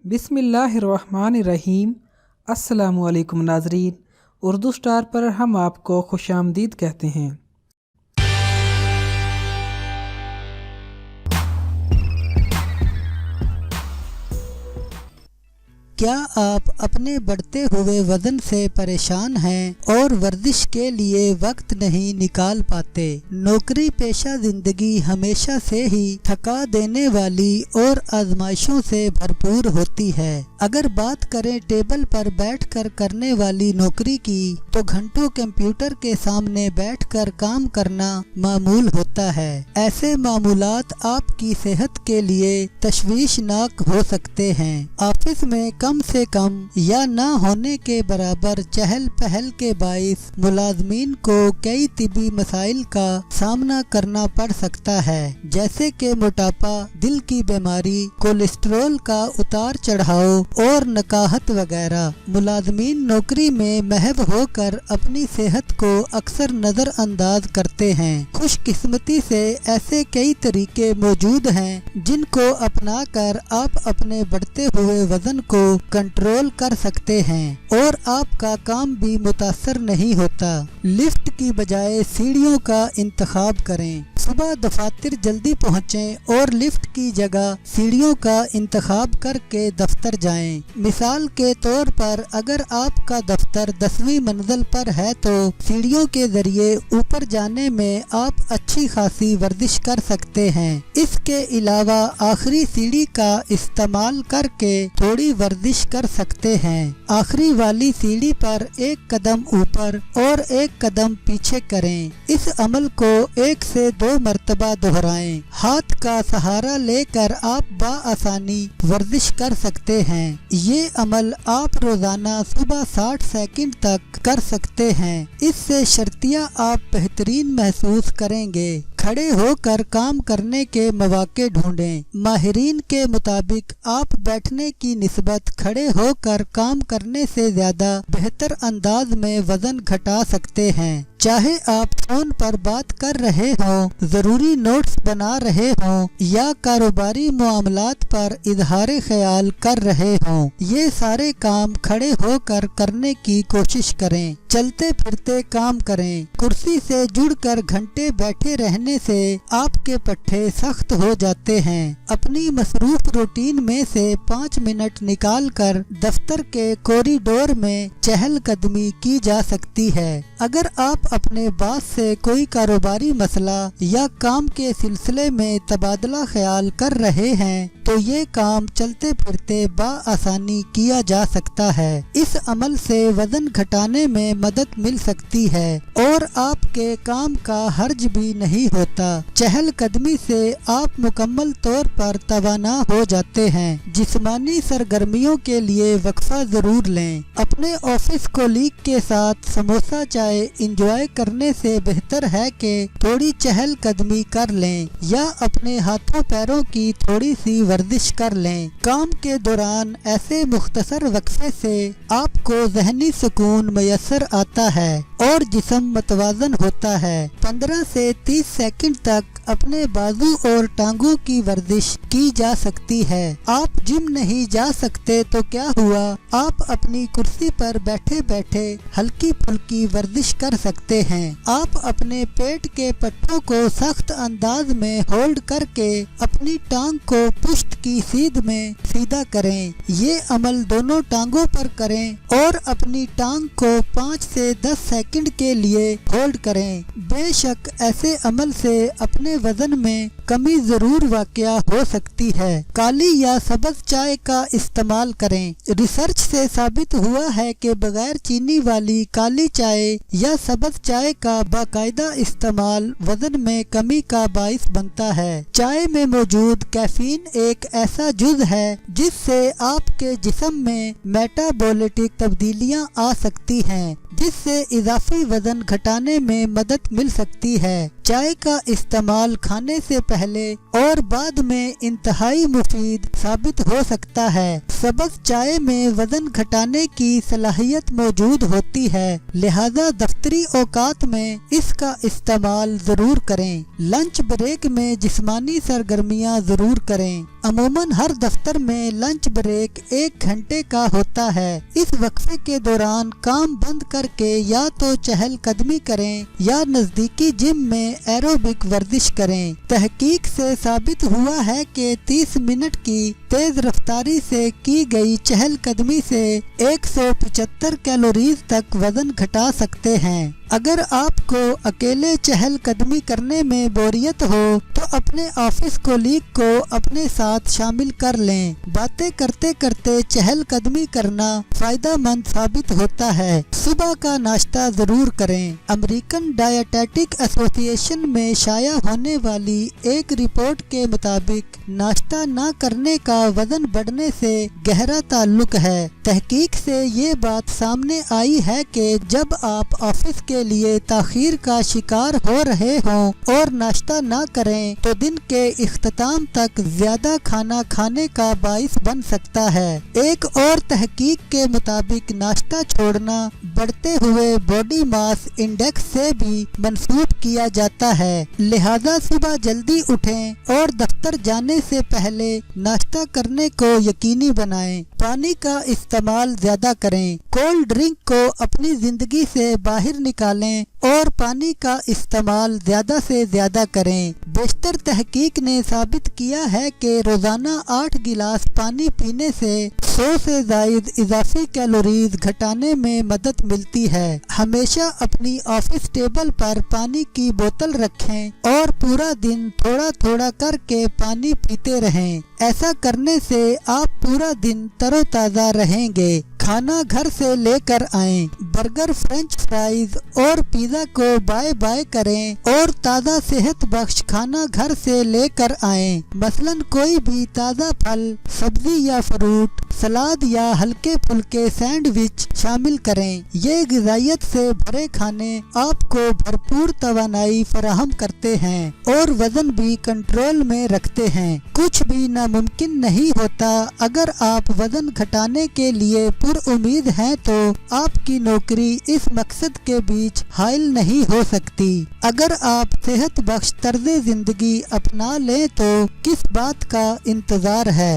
बिस्मिल्लाहिर्रहमानिर्रहीम। अस्सलामुअलैकुम नाज़रीन, उर्दू स्टार पर हम आपको खुशामदीद कहते हैं। क्या आप अपने बढ़ते हुए वजन से परेशान हैं और वर्जिश के लिए वक्त नहीं निकाल पाते? नौकरी पेशा जिंदगी हमेशा से ही थका देने वाली और आजमाइशों से भरपूर होती है। अगर बात करें टेबल पर बैठकर करने वाली नौकरी की, तो घंटों कंप्यूटर के सामने बैठकर काम करना मामूल होता है। ऐसे मामूलात आपकी सेहत के लिए तशवीशनाक हो सकते हैं। ऑफिस में कम से कम या ना होने के बराबर चहल पहल के बाइस मुलाजमीन को कई तिबी मसाइल का सामना करना पड़ सकता है, जैसे कि मोटापा, दिल की बीमारी, कोलेस्ट्रॉल का उतार चढ़ाव और नकाहत वगैरह। मुलाजमीन नौकरी में महव होकर अपनी सेहत को अक्सर नजरअंदाज करते हैं। खुशकिस्मती से ऐसे कई तरीके मौजूद हैं जिनको अपनाकर आप अपने बढ़ते हुए वजन को कंट्रोल कर सकते हैं और आपका काम भी मुतासर नहीं होता। लिफ्ट की बजाय सीढ़ियों का इंतखाब करें। सुबह दफातर जल्दी पहुँचें और लिफ्ट की जगह सीढ़ियों का इंतखाब करके दफ्तर जाएं। मिसाल के तौर पर अगर आपका दफ्तर 10वीं मंजिल पर है तो सीढ़ियों के जरिए ऊपर जाने में आप अच्छी खासी वर्जिश कर सकते हैं। इसके अलावा आखिरी सीढ़ी का इस्तेमाल करके थोड़ी वर्जिश कर सकते हैं। आखिरी वाली सीढ़ी पर एक कदम ऊपर और एक कदम पीछे करें। इस अमल को 1 से 2 मर्तबा दोहराएं। हाथ का सहारा लेकर आप बाआसानी वर्जिश कर सकते हैं। ये अमल आप रोजाना सुबह 60 सेकंड तक कर सकते हैं। इससे शर्तिया आप बेहतरीन महसूस करेंगे। खड़े होकर काम करने के मौके ढूंढें। माहिरीन के मुताबिक आप बैठने की निस्बत खड़े होकर काम करने से ज्यादा बेहतर अंदाज में वजन घटा सकते हैं। चाहे आप फोन पर बात कर रहे हों, जरूरी नोट्स बना रहे हों या कारोबारी मामलात पर इजहार ख्याल कर रहे हों, ये सारे काम खड़े होकर करने की कोशिश करें। चलते फिरते काम करें। कुर्सी से जुड़कर घंटे बैठे रहने से आपके पट्टे सख्त हो जाते हैं। अपनी मसरूफ रूटीन में से 5 मिनट निकालकर दफ्तर के कॉरिडोर में चहलकदमी की जा सकती है। अगर आप अपने बॉस से कोई कारोबारी मसला या काम के सिलसिले में तबादला ख्याल कर रहे हैं, तो ये काम चलते फिरते बाआसानी किया जा सकता है। इस अमल से वजन घटाने में मदद मिल सकती है और आपके काम का हर्ज भी नहीं होता। चहल कदमी से आप मुकम्मल तौर पर तवाना हो जाते हैं। जिस्मानी सरगर्मियों के लिए वक्फा जरूर लें। अपने ऑफिस कोलीग के साथ समोसा चाय एंजॉय करने से बेहतर है कि थोड़ी चहल कदमी कर लें या अपने हाथों पैरों की थोड़ी सी वर्जिश कर लें। काम के दौरान ऐसे मुख्तसर वक्फे से आपको ज़हनी सुकून मयसर आता है और जिस्म मतवाजन होता है। 15 से 30 सेकंड तक अपने बाजू और टांगों की वर्जिश की जा सकती है। आप जिम नहीं जा सकते तो क्या हुआ, आप अपनी कुर्सी पर बैठे बैठे हल्की फुल्की वर्जिश कर सकते हैं। आप अपने पेट के पट्टों को सख्त अंदाज में होल्ड करके अपनी टांग को पुश्त की सीध में सीधा करें। ये अमल दोनों टांगों पर करें और अपनी टांग को 5 से 10 सेकंड के लिए होल्ड करें। बेशक ऐसे अमल से अपने वजन में कमी जरूर वाक़या हो सकती है। काली या सब्ज चाय का इस्तेमाल करें। रिसर्च से साबित हुआ है कि बगैर चीनी वाली काली चाय या सब्ज चाय का बाकायदा इस्तेमाल वजन में कमी का बाइस बनता है। चाय में मौजूद कैफीन एक ऐसा जुज है जिससे आपके जिस्म में मेटाबॉलिटिक तब्दीलियां आ सकती हैं, जिससे इजाफी वजन घटाने में मदद मिल सकती है। चाय का इस्तेमाल खाने से पहले और बाद में इंतहाई मुफीद साबित हो सकता है। सब्ज चाय में वजन घटाने की सलाहियत मौजूद होती है, लिहाजा दफ्तरी औकात में इसका इस्तेमाल जरूर करें। लंच ब्रेक में जिस्मानी सरगर्मियां जरूर करें। अमूमन हर दफ्तर में लंच ब्रेक 1 घंटे का होता है। इस वक्फे के दौरान काम बंद करके या तो चहलकदमी करें या नजदीकी जिम में एरोबिक वर्जिश करें। तहकीक से साबित हुआ है कि 30 मिनट की तेज रफ्तारी से की गई चहलकदमी से 175 कैलोरीज तक वजन घटा सकते हैं। अगर आपको अकेले चहलकदमी करने में बोरियत हो तो अपने ऑफिस कोलीग को अपने साथ शामिल कर लें। बातें करते करते चहलकदमी करना फायदेमंद साबित होता है। सुबह का नाश्ता जरूर करें। अमेरिकन डायटेटिक एसोसिएशन में शाया होने वाली एक रिपोर्ट के मुताबिक नाश्ता न करने का वजन बढ़ने से गहरा ताल्लुक है। तहकीक से ये बात सामने आई है कि जब आप ऑफिस के लिए ताखीर का शिकार हो रहे हों और नाश्ता ना करें तो दिन के इख्तिताम तक ज्यादा खाना खाने का बाइस बन सकता है। एक और तहकीक के मुताबिक नाश्ता छोड़ना बढ़ते हुए बॉडी मास इंडेक्स से भी मंसूब किया जाता है। लिहाजा सुबह जल्दी उठें और दफ्तर जाने से पहले नाश्ता करने को यकीनी बनाएं। पानी का इस्तेमाल ज्यादा करें। कोल्ड ड्रिंक को अपनी जिंदगी से बाहर निकालें और पानी का इस्तेमाल ज्यादा से ज्यादा करें। बेशतर तहकीक ने साबित किया है कि रोजाना 8 गिलास पानी पीने से 100 से जायद इजाफी कैलोरीज घटाने में मदद मिलती है। हमेशा अपनी ऑफिस टेबल पर पानी की बोतल रखें और पूरा दिन थोड़ा थोड़ा करके पानी पीते रहें। ऐसा करने से आप पूरा दिन तरोताजा रहेंगे। खाना घर से लेकर आएं। बर्गर, फ्रेंच फ्राइज और पिज्जा को बाय बाय करें और ताज़ा सेहत बख्श खाना घर से लेकर आएं। मसलन कोई भी ताज़ा फल, सब्जी या फ्रूट, सलाद या हल्के फुल्के सैंडविच शामिल करें। ये ग़िज़ाइयत से भरे खाने आपको भरपूर तवानाई फराहम करते हैं और वजन भी कंट्रोल में रखते हैं। कुछ भी नामुमकिन नहीं होता। अगर आप वजन घटाने के लिए उम्मीद हैं तो आपकी नौकरी इस मकसद के बीच हाइल नहीं हो सकती। अगर आप सेहत बख्श तर्ज़े जिंदगी अपना लें तो किस बात का इंतजार है।